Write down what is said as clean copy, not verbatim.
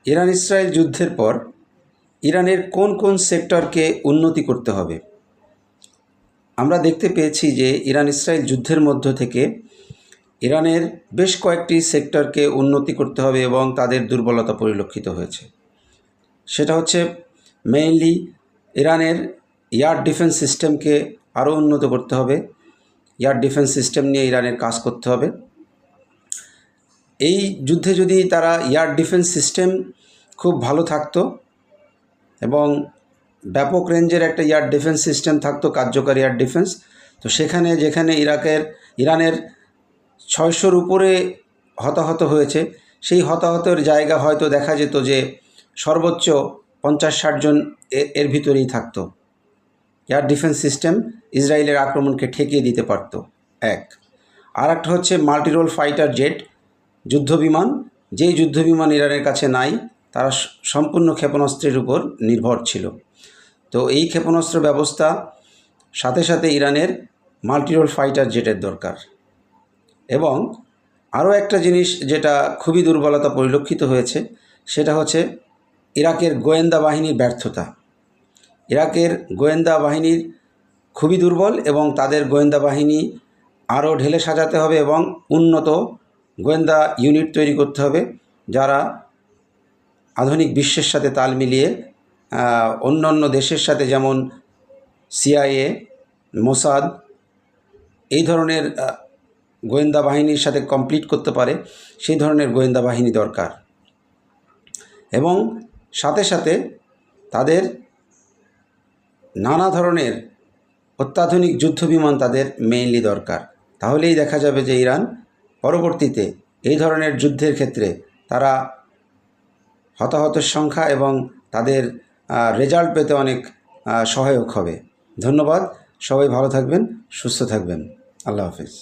Iran Israel যুদ্ধের পর ইরানের কোন কোন সেক্টরকে উন্নতি করতে হবে? আমরা দেখতে পেয়েছি যে ইরান ইসরায়েল যুদ্ধের মধ্য থেকে ইরানের বেশ কয়েকটি সেক্টরকে উন্নতি করতে হবে এবং তাদের দুর্বলতা পরিলক্ষিত হয়েছে। সেটা হচ্ছে মেইনলি ইরানের এয়ার ডিফেন্স সিস্টেমকে আরও উন্নত করতে হবে। এয়ার ডিফেন্স সিস্টেম নিয়ে ইরানের কাজ করতে হবে। এই যুদ্ধে যদি তারা এয়ার ডিফেন্স সিস্টেম খুব ভালো থাকতো এবং ব্যাপক রেঞ্জের একটা এয়ার ডিফেন্স সিস্টেম থাকতো, কার্যকরী এয়ার ডিফেন্স, তো যেখানে ইরানের 600-র উপরে হতাহত হয়েছে, সেই হতাহতের জায়গা হয়তো দেখা যেত যে সর্বোচ্চ 50-60 জন এর ভিতরেই থাকতো। এয়ার ডিফেন্স সিস্টেম ইসরায়েলের আক্রমণকে ঠেকিয়ে দিতে পারত। এক আর একটা হচ্ছে মাল্টিরোল ফাইটার জেট যুদ্ধবিমান, যেই যুদ্ধবিমান ইরানের কাছে নাই, তারা সম্পূর্ণ ক্ষেপণাস্ত্রের উপর নির্ভর ছিল। তো এই ক্ষেপণাস্ত্র ব্যবস্থা সাথে সাথে ইরানের মাল্টিরোল ফাইটার জেটের দরকার। এবং আরও একটা জিনিস যেটা খুবই দুর্বলতা পরিলক্ষিত হয়েছে, সেটা হচ্ছে ইরাকের গোয়েন্দা বাহিনীর ব্যর্থতা। ইরাকের গোয়েন্দা বাহিনীর খুবই দুর্বল এবং তাদের গোয়েন্দা বাহিনী আরও ঢেলে সাজাতে হবে এবং উন্নত গোয়েন্দা ইউনিট তৈরি করতে হবে, যারা আধুনিক বিশ্বের সাথে তাল মিলিয়ে অন্যান্য দেশের সাথে, যেমন সিআইএ, মোসাদ, এই ধরনের গোয়েন্দা বাহিনীর সাথে কমপ্লিট করতে পারে, সেই ধরনের গোয়েন্দা বাহিনী দরকার। এবং সাথে সাথে তাদের নানা ধরনের অত্যাধুনিক যুদ্ধবিমান তাদের মেইনলি দরকার। তাহলেই দেখা যাবে যে ইরান পরবর্তীতে এই ধরনের যুদ্ধের ক্ষেত্রে তারা হতাহতের সংখ্যা এবং তাদের রেজাল্ট পেতে অনেক সহায়ক হবে। ধন্যবাদ। সবাই ভালো থাকবেন, সুস্থ থাকবেন। আল্লাহ হাফিজ।